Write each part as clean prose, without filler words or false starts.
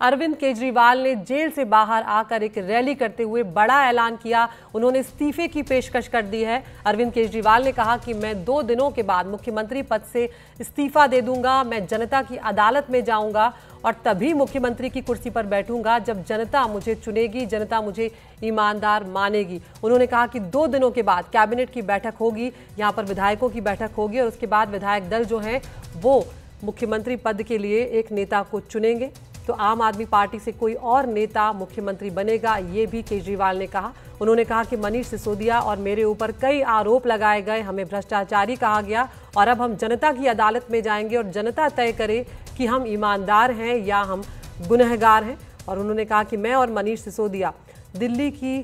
अरविंद केजरीवाल ने जेल से बाहर आकर एक रैली करते हुए बड़ा ऐलान किया। उन्होंने इस्तीफे की पेशकश कर दी है। अरविंद केजरीवाल ने कहा कि मैं 2 दिनों के बाद मुख्यमंत्री पद से इस्तीफा दे दूंगा। मैं जनता की अदालत में जाऊंगा और तभी मुख्यमंत्री की कुर्सी पर बैठूंगा जब जनता मुझे चुनेगी, जनता मुझे ईमानदार मानेगी। उन्होंने कहा कि 2 दिनों के बाद कैबिनेट की बैठक होगी, यहाँ पर विधायकों की बैठक होगी और उसके बाद विधायक दल जो है वो मुख्यमंत्री पद के लिए एक नेता को चुनेंगे। तो आम आदमी पार्टी से कोई और नेता मुख्यमंत्री बनेगा, ये भी केजरीवाल ने कहा। उन्होंने कहा कि मनीष सिसोदिया और मेरे ऊपर कई आरोप लगाए गए, हमें भ्रष्टाचारी कहा गया और अब हम जनता की अदालत में जाएंगे और जनता तय करे कि हम ईमानदार हैं या हम गुनहगार हैं। और उन्होंने कहा कि मैं और मनीष सिसोदिया दिल्ली की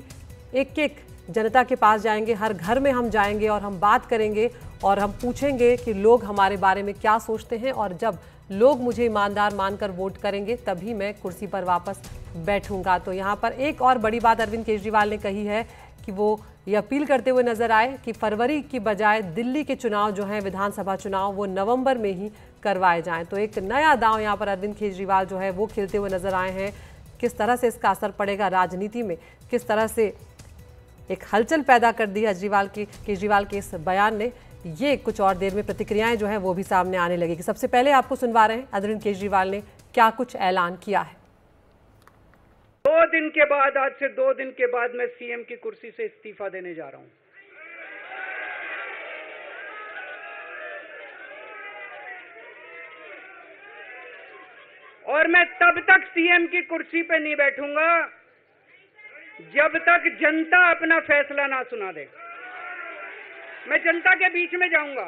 एक जनता के पास जाएंगे, हर घर में हम जाएंगे और हम बात करेंगे और हम पूछेंगे कि लोग हमारे बारे में क्या सोचते हैं और जब लोग मुझे ईमानदार मानकर वोट करेंगे तभी मैं कुर्सी पर वापस बैठूंगा। तो यहाँ पर एक और बड़ी बात अरविंद केजरीवाल ने कही है कि वो ये अपील करते हुए नजर आए कि फरवरी की बजाय दिल्ली के चुनाव जो हैं विधानसभा चुनाव वो नवंबर में ही करवाए जाएं। तो एक नया दांव यहाँ पर अरविंद केजरीवाल जो है वो खेलते हुए नजर आए हैं। किस तरह से इसका असर पड़ेगा राजनीति में, किस तरह से एक हलचल पैदा कर दी केजरीवाल के इस बयान ने, ये कुछ और देर में प्रतिक्रियाएं जो हैं वो भी सामने आने लगेगी। सबसे पहले आपको सुनवा रहे हैं अरविंद केजरीवाल ने क्या कुछ ऐलान किया है। 2 दिन के बाद, आज से 2 दिन के बाद मैं सीएम की कुर्सी से इस्तीफा देने जा रहा हूं। और मैं तब तक सीएम की कुर्सी पे नहीं बैठूंगा जब तक जनता अपना फैसला ना सुना दे। मैं जनता के बीच में जाऊंगा,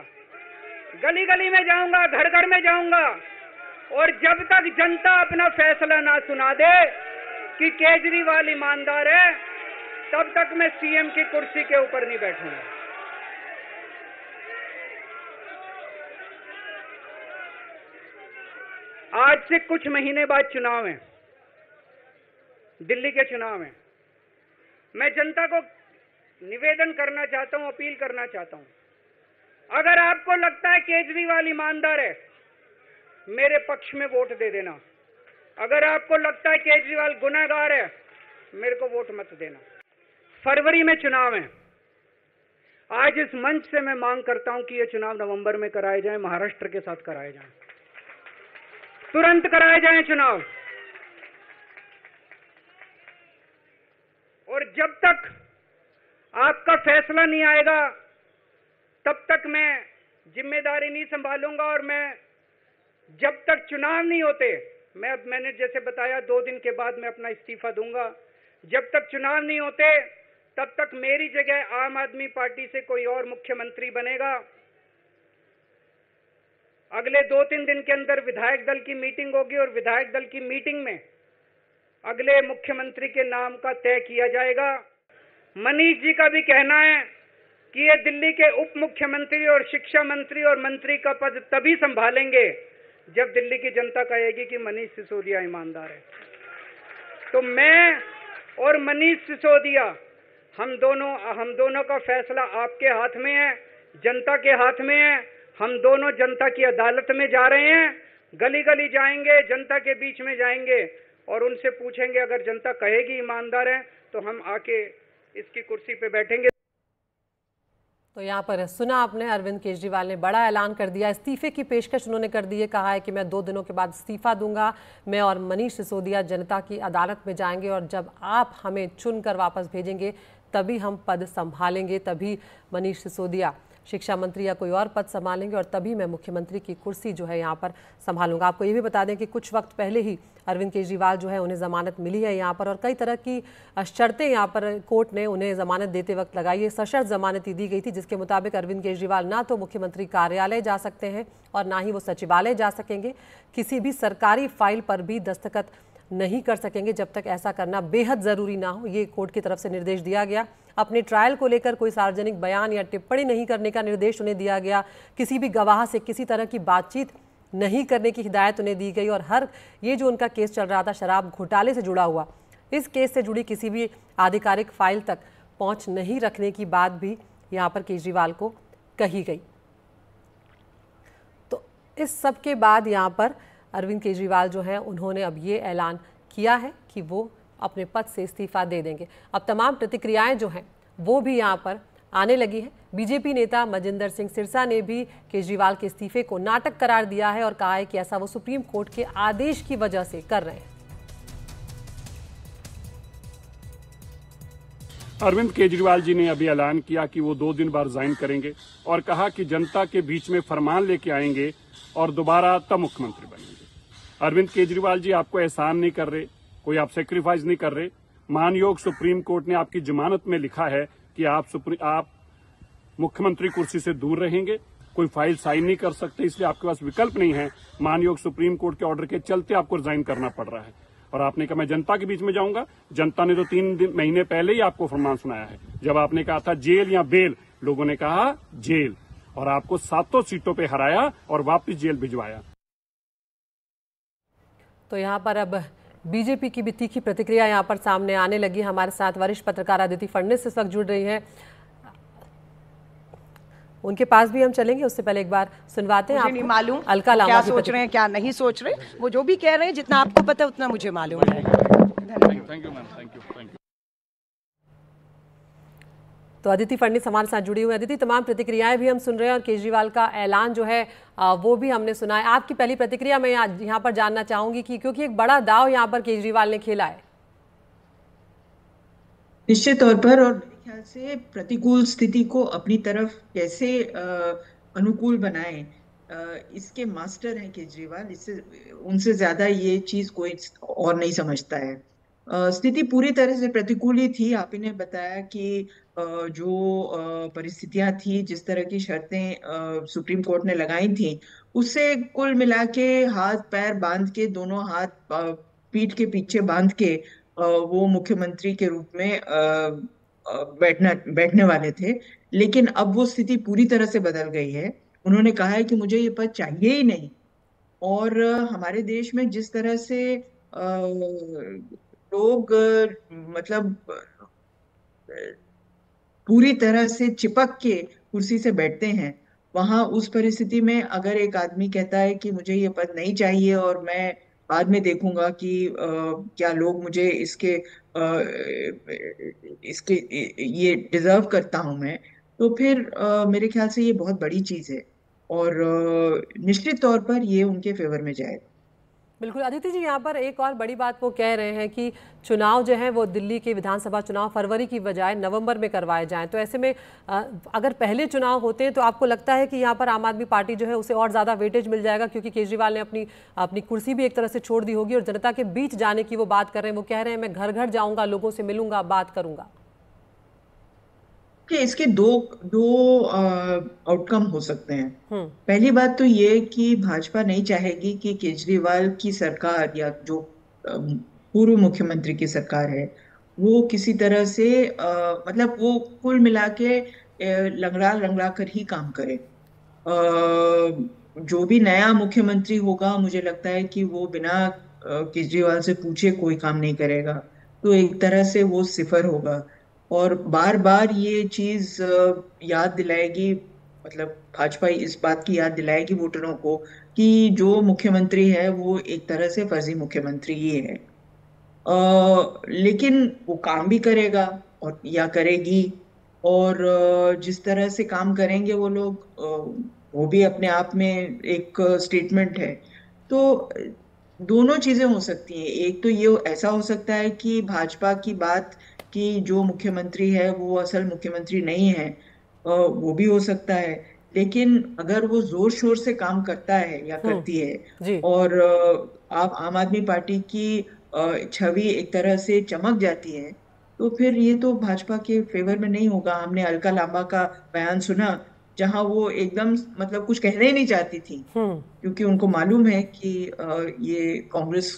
गली गली में जाऊंगा, घर घर में जाऊंगा और जब तक जनता अपना फैसला ना सुना दे कि केजरीवाल ईमानदार है, तब तक मैं सीएम की कुर्सी के ऊपर नहीं बैठूंगा। आज से कुछ महीने बाद चुनाव है, दिल्ली के चुनाव है। मैं जनता को निवेदन करना चाहता हूं, अपील करना चाहता हूं, अगर आपको लगता है केजरीवाल ईमानदार है, मेरे पक्ष में वोट दे देना। अगर आपको लगता है केजरीवाल गुनहगार है, मेरे को वोट मत देना। फरवरी में चुनाव है। आज इस मंच से मैं मांग करता हूं कि ये चुनाव नवंबर में कराए जाएं, महाराष्ट्र के साथ कराए जाएं, तुरंत कराए जाएं चुनाव। और जब तक आपका फैसला नहीं आएगा तब तक मैं जिम्मेदारी नहीं संभालूंगा। और मैं जब तक चुनाव नहीं होते, मैंने जैसे बताया 2 दिन के बाद मैं अपना इस्तीफा दूंगा। जब तक चुनाव नहीं होते तब तक मेरी जगह आम आदमी पार्टी से कोई और मुख्यमंत्री बनेगा। अगले 2-3 दिन के अंदर विधायक दल की मीटिंग होगी और विधायक दल की मीटिंग में अगले मुख्यमंत्री के नाम का तय किया जाएगा। मनीष जी का भी कहना है कि ये दिल्ली के उप मुख्यमंत्री और शिक्षा मंत्री और मंत्री का पद तभी संभालेंगे जब दिल्ली की जनता कहेगी कि मनीष सिसोदिया ईमानदार है। तो मैं और मनीष सिसोदिया, हम दोनों का फैसला आपके हाथ में है, जनता के हाथ में है। हम दोनों जनता की अदालत में जा रहे हैं, गली गली जाएंगे, जनता के बीच में जाएंगे और उनसे पूछेंगे, अगर जनता कहेगी ईमानदार है तो हम आके इसकी कुर्सी पे बैठेंगे। तो यहाँ पर सुना आपने, अरविंद केजरीवाल ने बड़ा ऐलान कर दिया। इस्तीफे की पेशकश उन्होंने कर दी है, कहा है कि मैं 2 दिनों के बाद इस्तीफा दूंगा। मैं और मनीष सिसोदिया जनता की अदालत में जाएंगे और जब आप हमें चुनकर वापस भेजेंगे तभी हम पद संभालेंगे, तभी मनीष सिसोदिया शिक्षा मंत्री या कोई और पद संभालेंगे और तभी मैं मुख्यमंत्री की कुर्सी जो है यहाँ पर संभालूंगा। आपको ये भी बता दें कि कुछ वक्त पहले ही अरविंद केजरीवाल जो है उन्हें जमानत मिली है यहाँ पर और कई तरह की शर्तें यहाँ पर कोर्ट ने उन्हें जमानत देते वक्त लगाई है। सशर्त जमानत दी गई थी जिसके मुताबिक अरविंद केजरीवाल ना तो मुख्यमंत्री कार्यालय जा सकते हैं और ना ही वो सचिवालय जा सकेंगे। किसी भी सरकारी फाइल पर भी दस्तखत नहीं कर सकेंगे जब तक ऐसा करना बेहद ज़रूरी ना हो, ये कोर्ट की तरफ से निर्देश दिया गया। अपने ट्रायल को लेकर कोई सार्वजनिक बयान या टिप्पणी नहीं करने का निर्देश उन्हें दिया गया। किसी भी गवाह से किसी तरह की बातचीत नहीं करने की हिदायत उन्हें दी गई और ये जो उनका केस चल रहा था शराब घोटाले से जुड़ा हुआ, इस केस से जुड़ी किसी भी आधिकारिक फाइल तक पहुंच नहीं रखने की बात भी यहाँ पर केजरीवाल को कही गई। तो इस सब के बाद यहाँ पर अरविंद केजरीवाल जो है उन्होंने अब ये ऐलान किया है कि वो अपने पद से इस्तीफा दे देंगे। अब तमाम प्रतिक्रियाएं जो हैं वो भी यहाँ पर आने लगी है। बीजेपी नेता मजिंदर सिंह सिरसा ने भी केजरीवाल के इस्तीफे को नाटक करार दिया है और कहा है कि ऐसा वो सुप्रीम कोर्ट के आदेश की वजह से कर रहे हैं। अरविंद केजरीवाल जी ने अभी ऐलान किया कि वो 2 दिन बाद रिजाइन करेंगे और कहा कि जनता के बीच में फरमान लेके आएंगे और दोबारा तब मुख्यमंत्री बनेंगे। अरविंद केजरीवाल जी आपको एहसान नहीं कर रहे, कोई आप सेक्रीफाइस नहीं कर रहे। मानयोग सुप्रीम कोर्ट ने आपकी जमानत में लिखा है कि आप मुख्यमंत्री कुर्सी से दूर रहेंगे, कोई फाइल साइन नहीं कर सकते, इसलिए आपके पास विकल्प नहीं है। मानयोग सुप्रीम कोर्ट के ऑर्डर के चलते आपको रिजाइन करना पड़ रहा है। और आपने कहा मैं जनता के बीच में जाऊंगा। जनता ने तो 3 महीने पहले ही आपको फरमान सुनाया है। जब आपने कहा था जेल या बेल, लोगों ने कहा जेल, और आपको 7 सीटों पे हराया और वापस जेल भिजवाया। तो यहाँ पर अब बीजेपी की भी तीखी प्रतिक्रिया यहाँ पर सामने आने लगी। हमारे साथ वरिष्ठ पत्रकार अदिति फडणवीस इस वक्त जुड़ रही हैं, उनके पास भी हम चलेंगे। उससे पहले एक बार सुनवाते हैं। मुझे नहीं मालूम अलका लांबा क्या सोच रहे हैं, क्या नहीं सोच रहे। वो जो भी कह रहे हैं, जितना आपको पता है उतना मुझे मालूम है। Thank you ma'am, thank you. तो अदिति फडणवीस हमारे साथ जुड़ी हुई है। अदिति, तमाम प्रतिक्रियाएं भी हम सुन रहे हैं और केजरीवाल का ऐलान जो है वो भी हमने सुना है। आपकी पहली प्रतिक्रिया मैं यहाँ पर जानना चाहूंगी कि क्योंकि एक बड़ा दाव यहाँ पर केजरीवाल ने खेला है। निश्चित तौर पर, और मेरे ख्याल से प्रतिकूल स्थिति को अपनी तरफ कैसे अनुकूल बनाएं, इसके मास्टर हैं केजरीवाल। इससे उनसे ज्यादा ये चीज कोई और नहीं समझता है। स्थिति पूरी तरह से प्रतिकूल ही थी। आप इन्हें बताया कि जो परिस्थितियां थी, जिस तरह की शर्तें सुप्रीम कोर्ट ने लगाई थी, उससे कुल मिला के हाथ पैर बांध के, दोनों हाथ पीठ के पीछे बांध के वो मुख्यमंत्री के रूप में बैठने वाले थे। लेकिन अब वो स्थिति पूरी तरह से बदल गई है। उन्होंने कहा है कि मुझे ये पद चाहिए ही नहीं। और हमारे देश में जिस तरह से लोग मतलब पूरी तरह से चिपक के कुर्सी से बैठते हैं, वहां उस परिस्थिति में अगर एक आदमी कहता है कि मुझे ये पद नहीं चाहिए और मैं बाद में देखूंगा कि क्या लोग मुझे इसके ये डिजर्व करता हूं मैं, तो फिर मेरे ख्याल से ये बहुत बड़ी चीज है और निश्चित तौर पर ये उनके फेवर में जाएगा। बिल्कुल अदिति जी, यहाँ पर एक और बड़ी बात वो कह रहे हैं कि चुनाव जो है वो दिल्ली के विधानसभा चुनाव फरवरी की बजाय नवंबर में करवाए जाएं। तो ऐसे में अगर पहले चुनाव होते हैं तो आपको लगता है कि यहाँ पर आम आदमी पार्टी जो है उसे और ज़्यादा वेटेज मिल जाएगा, क्योंकि केजरीवाल ने अपनी कुर्सी भी एक तरह से छोड़ दी होगी और जनता के बीच जाने की वो बात कर रहे हैं। वो कह रहे हैं मैं घर घर जाऊँगा, लोगों से मिलूंगा, बात करूँगा। कि इसके दो आउटकम हो सकते हैं। पहली बात तो ये कि भाजपा नहीं चाहेगी कि केजरीवाल की सरकार या जो पूर्व मुख्यमंत्री की सरकार है वो किसी तरह से मतलब वो कुल मिला के लंगड़ा कर ही काम करे। जो भी नया मुख्यमंत्री होगा, मुझे लगता है कि वो बिना केजरीवाल से पूछे कोई काम नहीं करेगा। तो एक तरह से वो सिफर होगा और बार बार ये चीज याद दिलाएगी, मतलब भाजपा इस बात की याद दिलाएगी वोटरों को कि जो मुख्यमंत्री है वो एक तरह से फर्जी मुख्यमंत्री ही है। लेकिन वो काम भी करेगा और या करेगी, और जिस तरह से काम करेंगे वो लोग, वो भी अपने आप में एक स्टेटमेंट है। तो दोनों चीजें हो सकती हैं। एक तो ये ऐसा हो सकता है कि भाजपा की बात कि जो मुख्यमंत्री है वो असल मुख्यमंत्री नहीं है, वो भी हो सकता है। लेकिन अगर वो जोर शोर से काम करता है या करती है और आप आम आदमी पार्टी की छवि एक तरह से चमक जाती है, तो फिर ये तो भाजपा के फेवर में नहीं होगा। हमने अलका लांबा का बयान सुना जहां वो एकदम मतलब कुछ कहना ही नहीं चाहती थी, क्योंकि उनको मालूम है कि ये कांग्रेस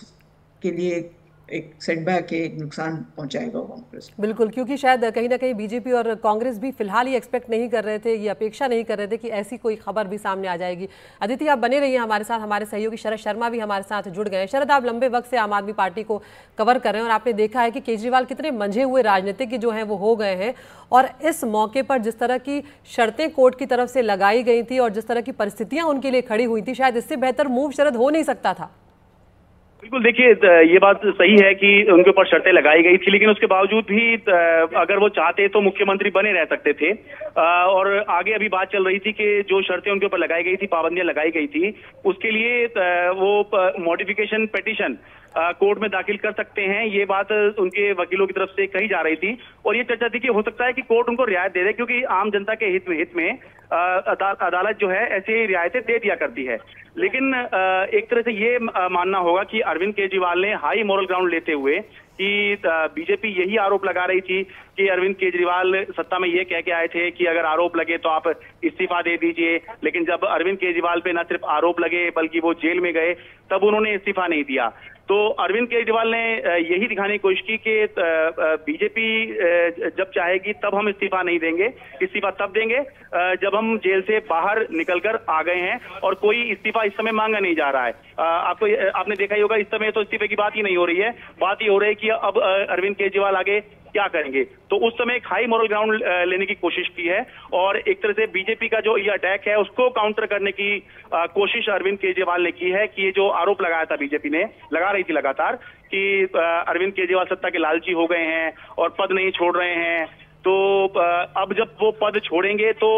के लिए एक सेटबैक है, एक नुकसान पहुंचाएगा कांग्रेस। बिल्कुल, क्योंकि शायद कहीं ना कहीं बीजेपी और कांग्रेस भी फिलहाल ही एक्सपेक्ट नहीं कर रहे थे, ये अपेक्षा नहीं कर रहे थे कि ऐसी कोई खबर भी सामने आ जाएगी। अदिति, आप बने रहिए हमारे साथ। हमारे सहयोगी शरद शर्मा भी हमारे साथ जुड़ गए हैं। शरद, आप लंबे वक्त से आम आदमी पार्टी को कवर कर रहे हैं और आपने देखा है कि केजरीवाल कितने मंझे हुए राजनीतिज्ञ जो हैं वो हो गए हैं, और इस मौके पर जिस तरह की शर्तें कोर्ट की तरफ से लगाई गई थी और जिस तरह की परिस्थितियां उनके लिए खड़ी हुई थी, शायद इससे बेहतर मूव शरद हो नहीं सकता था। बिल्कुल, देखिए ये बात सही है कि उनके ऊपर शर्तें लगाई गई थी, लेकिन उसके बावजूद भी अगर वो चाहते तो मुख्यमंत्री बने रह सकते थे। और आगे अभी बात चल रही थी कि जो शर्तें उनके ऊपर लगाई गई थी, पाबंदियां लगाई गई थी, उसके लिए वो मॉडिफिकेशन पिटीशन कोर्ट में दाखिल कर सकते हैं। ये बात उनके वकीलों की तरफ से कही जा रही थी और ये चर्चा थी कि हो सकता है कि कोर्ट उनको रियायत दे दे, क्योंकि आम जनता के हित में अदालत जो है ऐसी रियायतें दे दिया करती है। लेकिन एक तरह से ये मानना होगा कि अरविंद केजरीवाल ने हाई मॉरल ग्राउंड लेते हुए कि बीजेपी यही आरोप लगा रही थी कि अरविंद केजरीवाल सत्ता में ये कह के आए थे कि अगर आरोप लगे तो आप इस्तीफा दे दीजिए, लेकिन जब अरविंद केजरीवाल पे न सिर्फ आरोप लगे बल्कि वो जेल में गए तब उन्होंने इस्तीफा नहीं दिया। तो अरविंद केजरीवाल ने यही दिखाने की कोशिश की कि बीजेपी जब चाहेगी तब हम इस्तीफा नहीं देंगे, इस्तीफा तब देंगे जब हम जेल से बाहर निकलकर आ गए हैं, और कोई इस्तीफा इस समय मांगा नहीं जा रहा है। आपने देखा ही होगा, इस समय तो इस्तीफे की बात ही नहीं हो रही है, बात ये हो रही है कि अब अरविंद केजरीवाल आगे क्या करेंगे। तो उस समय एक हाई मॉरल ग्राउंड लेने की कोशिश की है और एक तरह से बीजेपी का जो ये अटैक है उसको काउंटर करने की कोशिश अरविंद केजरीवाल ने की है कि ये जो आरोप लगाया था, बीजेपी ने लगा रही थी लगातार कि अरविंद केजरीवाल सत्ता के लालची हो गए हैं और पद नहीं छोड़ रहे हैं, तो अब जब वो पद छोड़ेंगे तो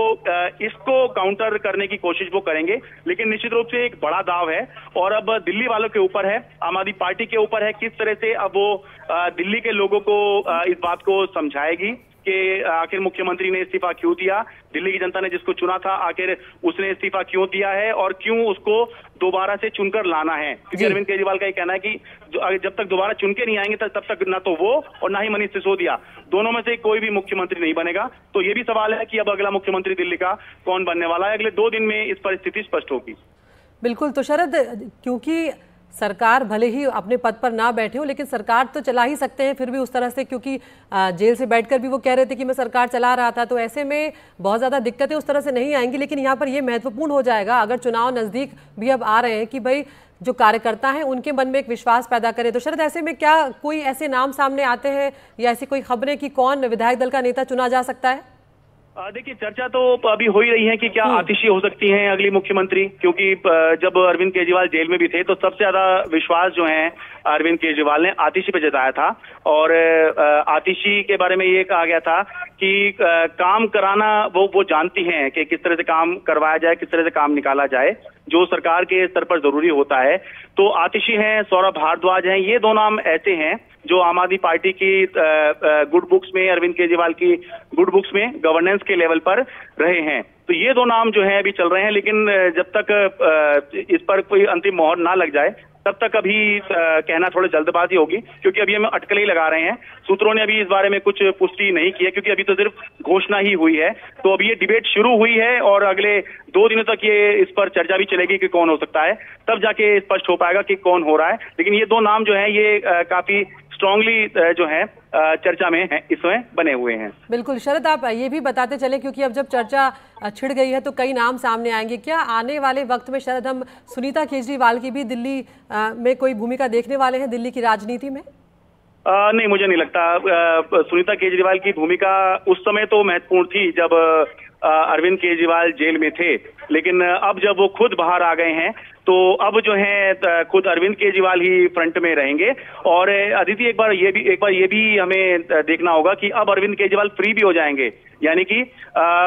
इसको काउंटर करने की कोशिश वो करेंगे। लेकिन निश्चित रूप से एक बड़ा दाव है और अब दिल्ली वालों के ऊपर है, आम आदमी पार्टी के ऊपर है, किस तरह से अब वो दिल्ली के लोगों को इस बात को समझाएगी कि आखिर मुख्यमंत्री ने इस्तीफा क्यों दिया, दिल्ली की जनता ने जिसको चुना था आखिर उसने इस्तीफा क्यों दिया है और क्यों उसको दोबारा से चुनकर लाना है। क्योंकि अरविंद केजरीवाल का ये कहना है कि जब तक दोबारा चुन के नहीं आएंगे तब तक ना तो वो और ना ही मनीष सिसोदिया, दोनों में से कोई भी मुख्यमंत्री नहीं बनेगा। तो ये भी सवाल है कि अब अगला मुख्यमंत्री दिल्ली का कौन बनने वाला है। अगले 2 दिन में इस पर स्थिति स्पष्ट होगी। बिल्कुल, तो शरद, क्योंकि सरकार भले ही अपने पद पर ना बैठे हो लेकिन सरकार तो चला ही सकते हैं फिर भी उस तरह से, क्योंकि जेल से बैठकर भी वो कह रहे थे कि मैं सरकार चला रहा था, तो ऐसे में बहुत ज़्यादा दिक्कतें उस तरह से नहीं आएंगी। लेकिन यहाँ पर ये महत्वपूर्ण हो जाएगा अगर चुनाव नज़दीक भी अब आ रहे हैं कि भाई जो कार्यकर्ता हैं उनके मन में एक विश्वास पैदा करे। तो शरद, ऐसे में क्या कोई ऐसे नाम सामने आते हैं या ऐसी कोई खबरें कि कौन विधायक दल का नेता चुना जा सकता है? देखिए, चर्चा तो अभी हो ही रही है कि क्या आतिशी हो सकती हैं अगली मुख्यमंत्री, क्योंकि जब अरविंद केजरीवाल जेल में भी थे तो सबसे ज्यादा विश्वास जो है अरविंद केजरीवाल ने आतिशी पे जताया था और आतिशी के बारे में ये कहा गया था कि काम कराना वो जानती हैं कि किस तरह से काम करवाया जाए, किस तरह से काम निकाला जाए, जो सरकार के स्तर पर जरूरी होता है। तो आतिशी हैं, सौरभ भारद्वाज हैं, ये 2 नाम ऐसे हैं जो आम आदमी पार्टी की गुड बुक्स में, अरविंद केजरीवाल की गुड बुक्स में गवर्नेंस के लेवल पर रहे हैं। तो ये 2 नाम जो हैं अभी चल रहे हैं, लेकिन जब तक इस पर कोई अंतिम मोहर ना लग जाए तब तक अभी कहना थोड़ी जल्दबाजी होगी, क्योंकि अभी हम अटकलें ही लगा रहे हैं। सूत्रों ने अभी इस बारे में कुछ पुष्टि नहीं की है क्योंकि अभी तो सिर्फ घोषणा ही हुई है। तो अभी ये डिबेट शुरू हुई है और अगले 2 दिनों तक ये इस पर चर्चा भी चलेगी कि कौन हो सकता है, तब जाके स्पष्ट हो पाएगा कि कौन हो रहा है। लेकिन ये 2 नाम जो है ये काफी स्ट्रांगली जो है चर्चा में है, इस समय बने हुए हैं। बिल्कुल शरद, आप ये भी बताते चले क्योंकि अब जब चर्चा छिड़ गई है तो कई नाम सामने आएंगे। क्या आने वाले वक्त में शरद हम सुनीता केजरीवाल की भी दिल्ली में कोई भूमिका देखने वाले हैं, दिल्ली की राजनीति में? नहीं, मुझे नहीं लगता। सुनीता केजरीवाल की भूमिका उस समय तो महत्वपूर्ण थी जब अरविंद केजरीवाल जेल में थे, लेकिन अब जब वो खुद बाहर आ गए हैं तो अब जो है खुद अरविंद केजरीवाल ही फ्रंट में रहेंगे। और अदिति, एक बार ये भी हमें देखना होगा कि अब अरविंद केजरीवाल फ्री भी हो जाएंगे, यानी कि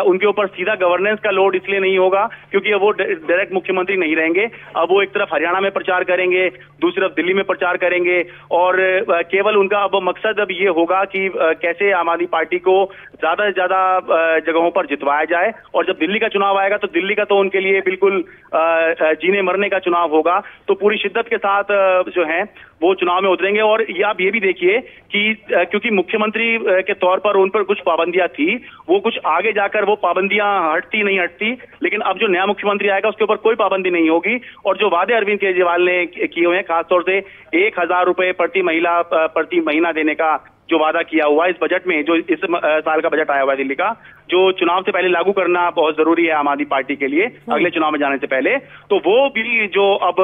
उनके ऊपर सीधा गवर्नेंस का लोड इसलिए नहीं होगा क्योंकि अब वो डायरेक्ट मुख्यमंत्री नहीं रहेंगे। अब वो एक तरफ हरियाणा में प्रचार करेंगे, दूसरी तरफ दिल्ली में प्रचार करेंगे और केवल उनका अब मकसद अब ये होगा कि कैसे आम आदमी पार्टी को ज्यादा से ज्यादा जगहों पर जितवाया जाए। और जब दिल्ली का चुनाव आएगा तो दिल्ली का तो उनके लिए बिल्कुल जीने मरने का चुनाव होगा, तो पूरी शिद्दत के साथ जो है वो चुनाव में उतरेंगे। और आप ये भी देखिए कि क्योंकि मुख्यमंत्री के तौर पर उन पर कुछ पाबंदियां थी, वो कुछ आगे जाकर वो पाबंदियां हटती नहीं हटती, लेकिन अब जो नया मुख्यमंत्री आएगा उसके ऊपर कोई पाबंदी नहीं होगी। और जो वादे अरविंद केजरीवाल ने किए हुए हैं, खासतौर से 1000 रुपए प्रति महीना देने का जो वादा किया हुआ है इस बजट में, जो इस साल का बजट आया हुआ है दिल्ली का, जो चुनाव से पहले लागू करना बहुत जरूरी है आम आदमी पार्टी के लिए अगले चुनाव में जाने से पहले, तो वो भी जो अब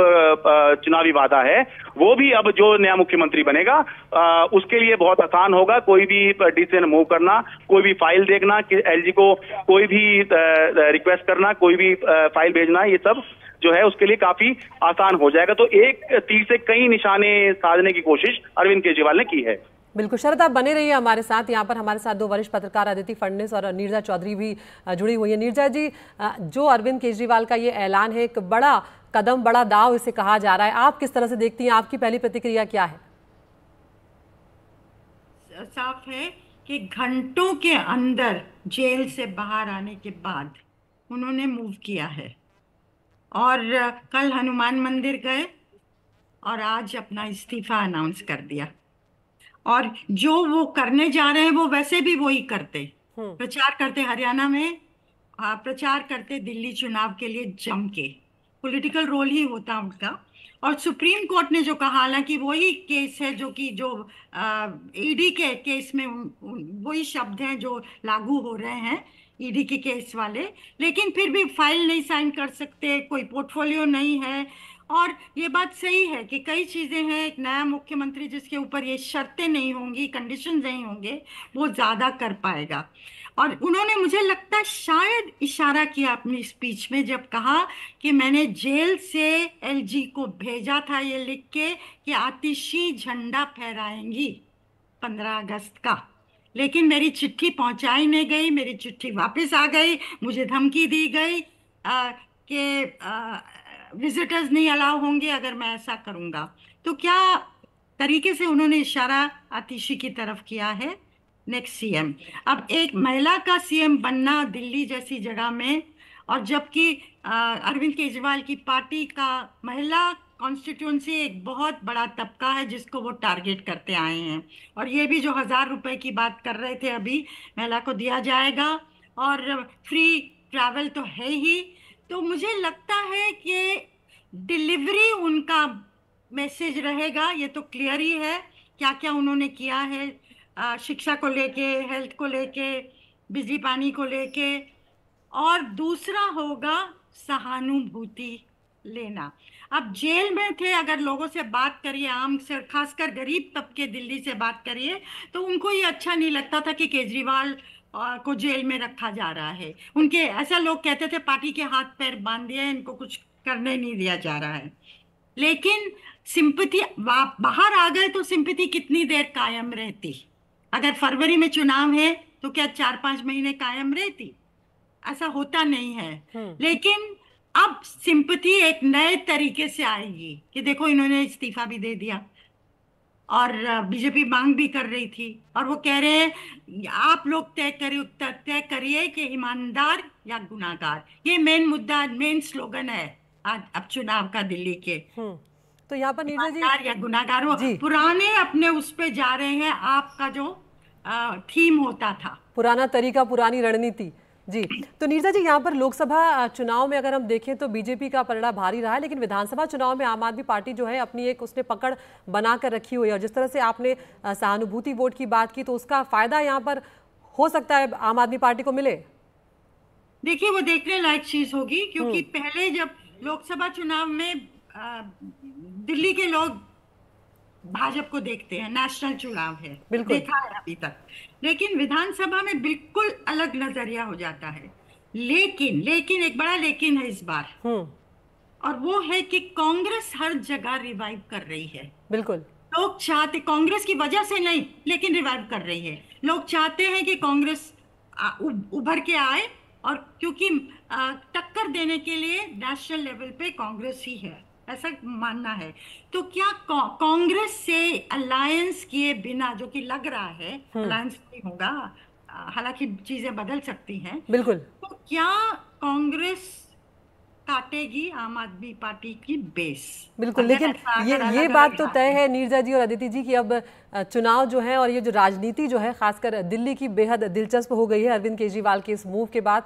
चुनावी वादा है वो भी अब जो नया मुख्यमंत्री बनेगा उसके लिए बहुत आसान होगा। कोई भी डिसीजन मूव करना, कोई भी फाइल देखना, एलजी को कोई भी रिक्वेस्ट करना, कोई भी फाइल भेजना, ये सब जो है उसके लिए काफी आसान हो जाएगा। तो एक तीर से कई निशाने साधने की कोशिश अरविंद केजरीवाल ने की है। बिल्कुल शरद, आप बने रहिए हमारे साथ। यहाँ पर हमारे साथ दो वरिष्ठ पत्रकार अदिति फडणवीस और नीरजा चौधरी भी जुड़ी हुई है। नीरजा जी, जो अरविंद केजरीवाल का ये ऐलान है, एक बड़ा कदम, बड़ा दाव इसे कहा जा रहा है, आप किस तरह से देखती हैं? आपकी पहली प्रतिक्रिया क्या है? साफ है कि घंटों के अंदर जेल से बाहर आने के बाद उन्होंने मूव किया है और कल हनुमान मंदिर गए और आज अपना इस्तीफा अनाउंस कर दिया। और जो वो करने जा रहे हैं वो वैसे भी वही करते, प्रचार करते हरियाणा में, प्रचार करते दिल्ली चुनाव के लिए जम के, पॉलिटिकल रोल ही होता उनका। और सुप्रीम कोर्ट ने जो कहा, हालांकि वही केस है जो ईडी के केस में वही शब्द हैं जो लागू हो रहे हैं ईडी के केस वाले, लेकिन फिर भी फाइल नहीं साइन कर सकते, कोई पोर्टफोलियो नहीं है। और ये बात सही है कि कई चीजें हैं, एक नया मुख्यमंत्री जिसके ऊपर ये शर्तें नहीं होंगी, कंडीशन नहीं होंगे, वो ज्यादा कर पाएगा। और उन्होंने, मुझे लगता है, शायद इशारा किया अपनी स्पीच में जब कहा कि मैंने जेल से एलजी को भेजा था ये लिख के कि आतिशी झंडा फहराएंगी 15 अगस्त का, लेकिन मेरी चिट्ठी पहुंचाई नहीं गई, मेरी चिट्ठी वापस आ गई, मुझे धमकी दी गई कि विजिटर्स नहीं अलाउ होंगे अगर मैं ऐसा करूंगा। तो क्या तरीके से उन्होंने इशारा आतिशी की तरफ किया है नेक्स्ट सीएम। अब एक महिला का सीएम बनना दिल्ली जैसी जगह में, और जबकि अरविंद केजरीवाल की पार्टी का महिला कॉन्स्टिट्यूंसी एक बहुत बड़ा तबका है जिसको वो टारगेट करते आए हैं। और ये भी जो 1000 रुपए की बात कर रहे थे अभी, महिला को दिया जाएगा और फ्री ट्रैवल तो है ही। तो मुझे लगता है कि डिलीवरी उनका मैसेज रहेगा, ये तो क्लियर ही है क्या क्या उन्होंने किया है, शिक्षा को लेके, हेल्थ को लेके, बिजली पानी को लेके। और दूसरा होगा सहानुभूति लेना। अब जेल में थे, अगर लोगों से बात करिए, आम से खासकर गरीब तबके दिल्ली से बात करिए, तो उनको ये अच्छा नहीं लगता था कि केजरीवाल को जेल में रखा जा रहा है। उनके ऐसा लोग कहते थे पार्टी के हाथ पैर बांध दिए, इनको कुछ करने नहीं दिया जा रहा है। लेकिन सिंपैथी, बाहर आ गए तो सिंपैथी कितनी देर कायम रहती? अगर फरवरी में चुनाव है तो क्या 4-5 महीने कायम रहती? ऐसा होता नहीं है। लेकिन अब सिंपैथी एक नए तरीके से आएगी कि देखो इन्होंने इस्तीफा भी दे दिया और बीजेपी मांग भी कर रही थी, और वो कह रहे हैं आप लोग तय करिए कि ईमानदार या गुनाहगार। ये मेन मुद्दा, मेन स्लोगन है आज अब चुनाव का दिल्ली के। तो यहाँ पर नीरजा जी, ईमानदार या गुनाहगार, वो पुराने अपने उस पे जा रहे हैं, आपका जो थीम होता था, पुराना तरीका, पुरानी रणनीति। जी, तो नीरजा जी, यहाँ पर लोकसभा चुनाव में अगर हम देखें तो बीजेपी का पलड़ा भारी रहा है, लेकिन विधानसभा चुनाव में आम आदमी पार्टी जो है अपनी एक उसने पकड़ बना कर रखी हुई है। और जिस तरह से आपने सहानुभूति वोट की बात की, तो उसका फायदा यहाँ पर हो सकता है आम आदमी पार्टी को मिले। देखिए, वो देखने लायक चीज होगी, क्योंकि पहले जब लोकसभा चुनाव में दिल्ली के लोग भाजपा को देखते हैं, नेशनल चुनाव है, देखा है अभी तक, लेकिन विधानसभा में बिल्कुल अलग नजरिया हो जाता है। लेकिन एक बड़ा लेकिन है इस बार, और वो है कि कांग्रेस हर जगह रिवाइव कर रही है। बिल्कुल, लोग चाहते, कांग्रेस की वजह से नहीं, लेकिन रिवाइव कर रही है। लोग चाहते हैं कि कांग्रेस उभर के आए, और क्योंकि टक्कर देने के लिए नेशनल लेवल पे कांग्रेस ही है, ऐसा मानना है। तो क्या कांग्रेस से अलायंस किए बिना, जो कि लग रहा है अलायंस नहीं होगा, हालांकि चीजें बदल सकती हैं, बिल्कुल, तो क्या कांग्रेस काटेगी आम आदमी पार्टी की बेस? बिल्कुल, लेकिन ये बात तो तय है नीरजा जी और अदिति जी कि अब चुनाव जो है और ये जो राजनीति जो है खासकर दिल्ली की बेहद दिलचस्प हो गई है अरविंद केजरीवाल के इस मूव के बाद।